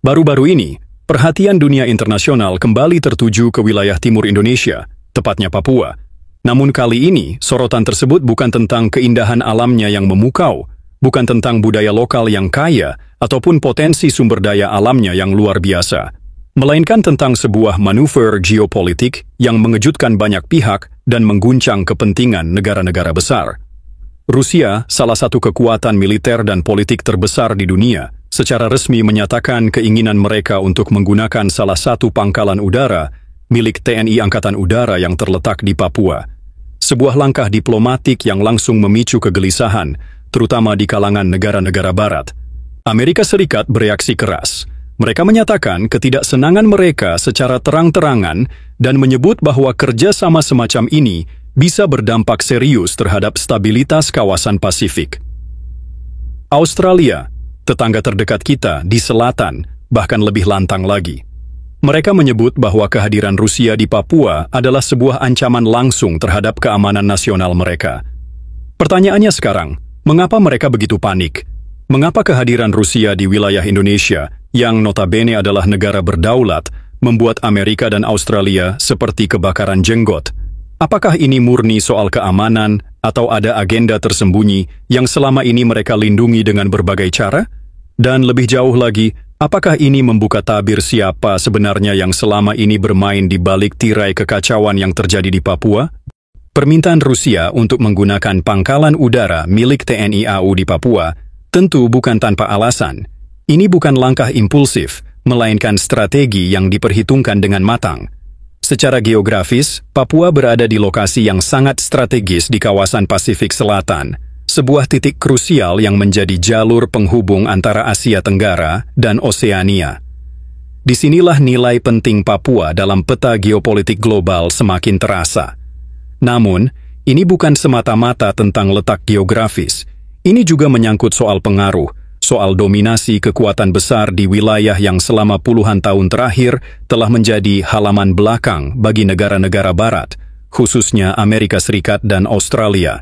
Baru-baru ini, perhatian dunia internasional kembali tertuju ke wilayah timur Indonesia, tepatnya Papua. Namun kali ini, sorotan tersebut bukan tentang keindahan alamnya yang memukau, bukan tentang budaya lokal yang kaya, ataupun potensi sumber daya alamnya yang luar biasa, melainkan tentang sebuah manuver geopolitik yang mengejutkan banyak pihak dan mengguncang kepentingan negara-negara besar. Rusia, salah satu kekuatan militer dan politik terbesar di dunia, secara resmi menyatakan keinginan mereka untuk menggunakan salah satu pangkalan udara milik TNI Angkatan Udara yang terletak di Papua. Sebuah langkah diplomatik yang langsung memicu kegelisahan, terutama di kalangan negara-negara barat. Amerika Serikat bereaksi keras. Mereka menyatakan ketidaksenangan mereka secara terang-terangan dan menyebut bahwa kerjasama semacam ini bisa berdampak serius terhadap stabilitas kawasan Pasifik. Australia, tetangga terdekat kita di selatan, bahkan lebih lantang lagi. Mereka menyebut bahwa kehadiran Rusia di Papua adalah sebuah ancaman langsung terhadap keamanan nasional mereka. Pertanyaannya sekarang, mengapa mereka begitu panik? Mengapa kehadiran Rusia di wilayah Indonesia, yang notabene adalah negara berdaulat, membuat Amerika dan Australia seperti kebakaran jenggot? Apakah ini murni soal keamanan atau ada agenda tersembunyi yang selama ini mereka lindungi dengan berbagai cara? Dan lebih jauh lagi, apakah ini membuka tabir siapa sebenarnya yang selama ini bermain di balik tirai kekacauan yang terjadi di Papua? Permintaan Rusia untuk menggunakan pangkalan udara milik TNI AU di Papua tentu bukan tanpa alasan. Ini bukan langkah impulsif, melainkan strategi yang diperhitungkan dengan matang. Secara geografis, Papua berada di lokasi yang sangat strategis di kawasan Pasifik Selatan, sebuah titik krusial yang menjadi jalur penghubung antara Asia Tenggara dan Oseania. Disinilah nilai penting Papua dalam peta geopolitik global semakin terasa. Namun, ini bukan semata-mata tentang letak geografis. Ini juga menyangkut soal pengaruh, soal dominasi kekuatan besar di wilayah yang selama puluhan tahun terakhir telah menjadi halaman belakang bagi negara-negara barat, khususnya Amerika Serikat dan Australia.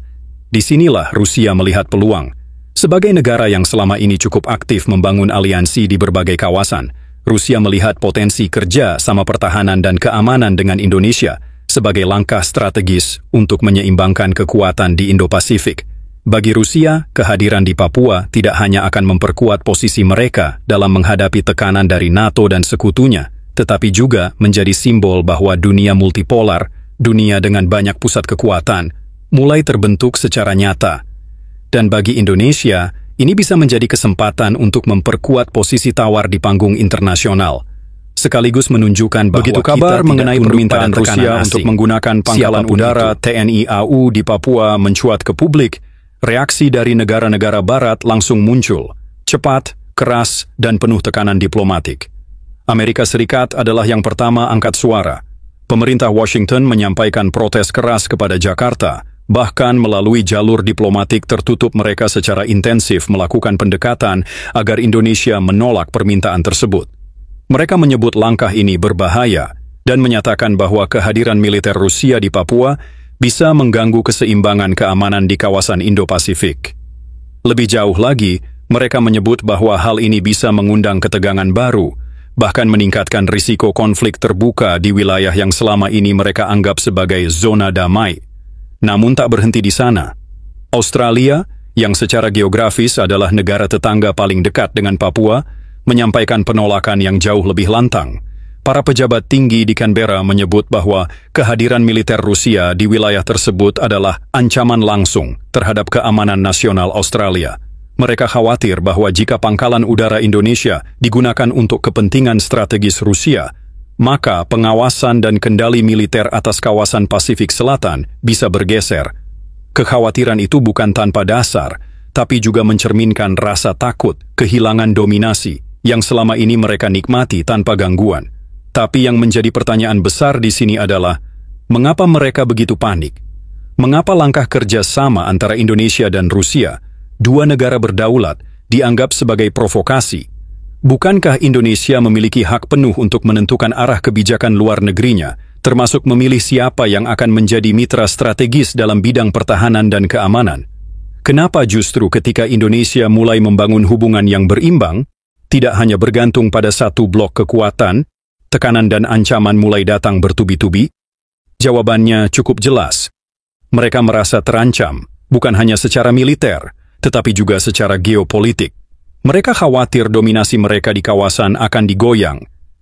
Disinilah Rusia melihat peluang. Sebagai negara yang selama ini cukup aktif membangun aliansi di berbagai kawasan, Rusia melihat potensi kerja sama pertahanan dan keamanan dengan Indonesia sebagai langkah strategis untuk menyeimbangkan kekuatan di Indo-Pasifik. Bagi Rusia, kehadiran di Papua tidak hanya akan memperkuat posisi mereka dalam menghadapi tekanan dari NATO dan sekutunya, tetapi juga menjadi simbol bahwa dunia multipolar, dunia dengan banyak pusat kekuatan, mulai terbentuk secara nyata. Dan bagi Indonesia, ini bisa menjadi kesempatan untuk memperkuat posisi tawar di panggung internasional, sekaligus menunjukkan bahwa begitu kabar mengenai permintaan Rusia untuk menggunakan pangkalan udara TNI AU di Papua mencuat ke publik. Reaksi dari negara-negara barat langsung muncul, cepat, keras, dan penuh tekanan diplomatik. Amerika Serikat adalah yang pertama angkat suara. Pemerintah Washington menyampaikan protes keras kepada Jakarta, bahkan melalui jalur diplomatik tertutup mereka secara intensif melakukan pendekatan agar Indonesia menolak permintaan tersebut. Mereka menyebut langkah ini berbahaya dan menyatakan bahwa kehadiran militer Rusia di Papua bisa mengganggu keseimbangan keamanan di kawasan Indo-Pasifik. Lebih jauh lagi, mereka menyebut bahwa hal ini bisa mengundang ketegangan baru, bahkan meningkatkan risiko konflik terbuka di wilayah yang selama ini mereka anggap sebagai zona damai. Namun tak berhenti di sana. Australia, yang secara geografis adalah negara tetangga paling dekat dengan Papua, menyampaikan penolakan yang jauh lebih lantang. Para pejabat tinggi di Canberra menyebut bahwa kehadiran militer Rusia di wilayah tersebut adalah ancaman langsung terhadap keamanan nasional Australia. Mereka khawatir bahwa jika pangkalan udara Indonesia digunakan untuk kepentingan strategis Rusia, maka pengawasan dan kendali militer atas kawasan Pasifik Selatan bisa bergeser. Kekhawatiran itu bukan tanpa dasar, tapi juga mencerminkan rasa takut kehilangan dominasi yang selama ini mereka nikmati tanpa gangguan. Tapi yang menjadi pertanyaan besar di sini adalah, mengapa mereka begitu panik? Mengapa langkah kerjasama antara Indonesia dan Rusia, dua negara berdaulat, dianggap sebagai provokasi? Bukankah Indonesia memiliki hak penuh untuk menentukan arah kebijakan luar negerinya, termasuk memilih siapa yang akan menjadi mitra strategis dalam bidang pertahanan dan keamanan? Kenapa justru ketika Indonesia mulai membangun hubungan yang berimbang, tidak hanya bergantung pada satu blok kekuatan, tekanan dan ancaman mulai datang bertubi-tubi? Jawabannya cukup jelas. Mereka merasa terancam, bukan hanya secara militer, tetapi juga secara geopolitik. Mereka khawatir dominasi mereka di kawasan akan digoyang.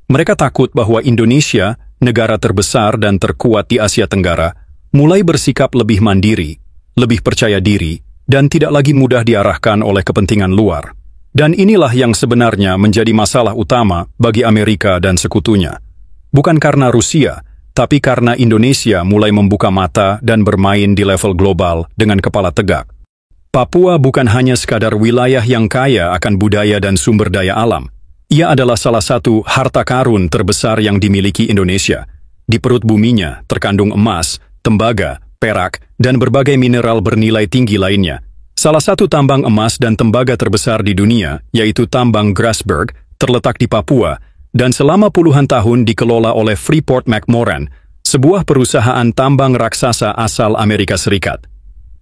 Mereka takut bahwa Indonesia, negara terbesar dan terkuat di Asia Tenggara, mulai bersikap lebih mandiri, lebih percaya diri, dan tidak lagi mudah diarahkan oleh kepentingan luar. Dan inilah yang sebenarnya menjadi masalah utama bagi Amerika dan sekutunya. Bukan karena Rusia, tapi karena Indonesia mulai membuka mata dan bermain di level global dengan kepala tegak. Papua bukan hanya sekadar wilayah yang kaya akan budaya dan sumber daya alam. Ia adalah salah satu harta karun terbesar yang dimiliki Indonesia. Di perut buminya terkandung emas, tembaga, perak, dan berbagai mineral bernilai tinggi lainnya. Salah satu tambang emas dan tembaga terbesar di dunia, yaitu tambang Grasberg, terletak di Papua, dan selama puluhan tahun dikelola oleh Freeport-McMoRan, sebuah perusahaan tambang raksasa asal Amerika Serikat.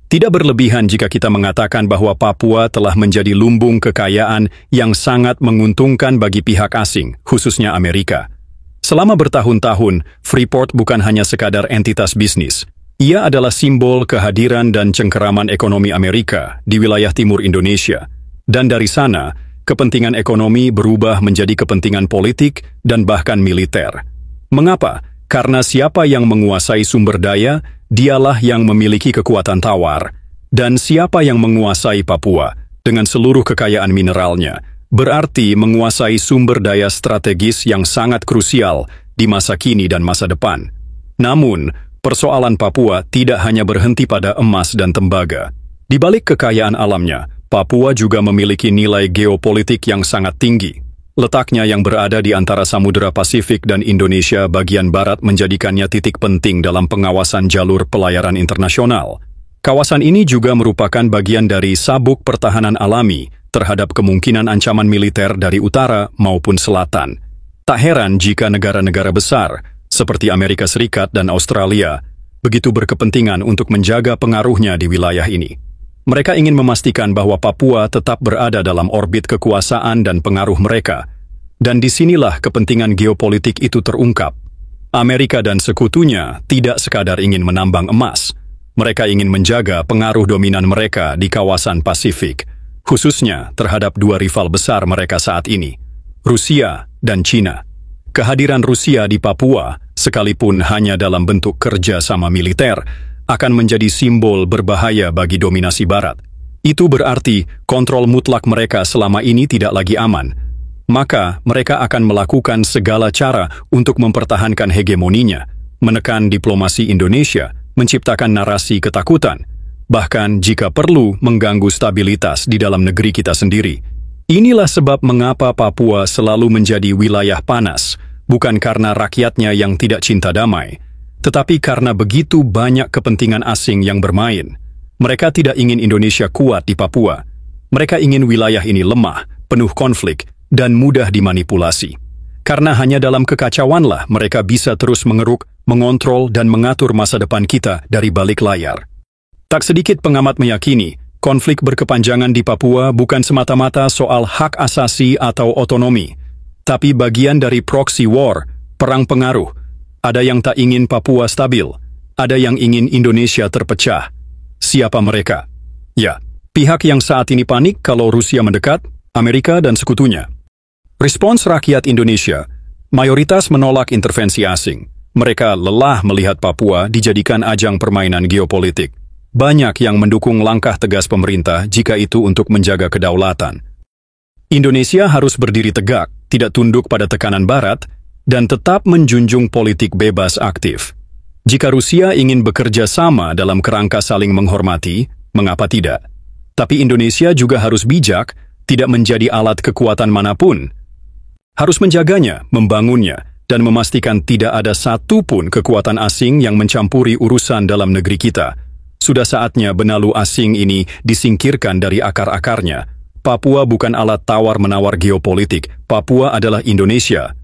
Tidak berlebihan jika kita mengatakan bahwa Papua telah menjadi lumbung kekayaan yang sangat menguntungkan bagi pihak asing, khususnya Amerika. Selama bertahun-tahun, Freeport bukan hanya sekadar entitas bisnis. Ia adalah simbol kehadiran dan cengkeraman ekonomi Amerika di wilayah timur Indonesia. Dan dari sana, kepentingan ekonomi berubah menjadi kepentingan politik dan bahkan militer. Mengapa? Karena siapa yang menguasai sumber daya, dialah yang memiliki kekuatan tawar. Dan siapa yang menguasai Papua dengan seluruh kekayaan mineralnya, berarti menguasai sumber daya strategis yang sangat krusial di masa kini dan masa depan. Namun, persoalan Papua tidak hanya berhenti pada emas dan tembaga. Di balik kekayaan alamnya, Papua juga memiliki nilai geopolitik yang sangat tinggi. Letaknya yang berada di antara Samudera Pasifik dan Indonesia bagian barat menjadikannya titik penting dalam pengawasan jalur pelayaran internasional. Kawasan ini juga merupakan bagian dari sabuk pertahanan alami terhadap kemungkinan ancaman militer dari utara maupun selatan. Tak heran jika negara-negara besar, seperti Amerika Serikat dan Australia, begitu berkepentingan untuk menjaga pengaruhnya di wilayah ini. Mereka ingin memastikan bahwa Papua tetap berada dalam orbit kekuasaan dan pengaruh mereka. Dan disinilah kepentingan geopolitik itu terungkap. Amerika dan sekutunya tidak sekadar ingin menambang emas. Mereka ingin menjaga pengaruh dominan mereka di kawasan Pasifik, khususnya terhadap dua rival besar mereka saat ini, Rusia dan China. Kehadiran Rusia di Papua, sekalipun hanya dalam bentuk kerja sama militer, akan menjadi simbol berbahaya bagi dominasi Barat. Itu berarti kontrol mutlak mereka selama ini tidak lagi aman. Maka mereka akan melakukan segala cara untuk mempertahankan hegemoninya, menekan diplomasi Indonesia, menciptakan narasi ketakutan, bahkan jika perlu mengganggu stabilitas di dalam negeri kita sendiri. Inilah sebab mengapa Papua selalu menjadi wilayah panas, bukan karena rakyatnya yang tidak cinta damai, tetapi karena begitu banyak kepentingan asing yang bermain. Mereka tidak ingin Indonesia kuat di Papua. Mereka ingin wilayah ini lemah, penuh konflik, dan mudah dimanipulasi. Karena hanya dalam kekacauanlah mereka bisa terus mengeruk, mengontrol, dan mengatur masa depan kita dari balik layar. Tak sedikit pengamat meyakini, konflik berkepanjangan di Papua bukan semata-mata soal hak asasi atau otonomi, tapi bagian dari proxy war, perang pengaruh. Ada yang tak ingin Papua stabil, ada yang ingin Indonesia terpecah. Siapa mereka? Ya, pihak yang saat ini panik kalau Rusia mendekat, Amerika dan sekutunya. Respons rakyat Indonesia, mayoritas menolak intervensi asing. Mereka lelah melihat Papua dijadikan ajang permainan geopolitik. Banyak yang mendukung langkah tegas pemerintah jika itu untuk menjaga kedaulatan. Indonesia harus berdiri tegak, tidak tunduk pada tekanan Barat, dan tetap menjunjung politik bebas aktif. Jika Rusia ingin bekerja sama dalam kerangka saling menghormati, mengapa tidak? Tapi Indonesia juga harus bijak, tidak menjadi alat kekuatan manapun. Harus menjaganya, membangunnya, dan memastikan tidak ada satupun kekuatan asing yang mencampuri urusan dalam negeri kita. Sudah saatnya benalu asing ini disingkirkan dari akar-akarnya. Papua bukan alat tawar-menawar geopolitik. Papua adalah Indonesia.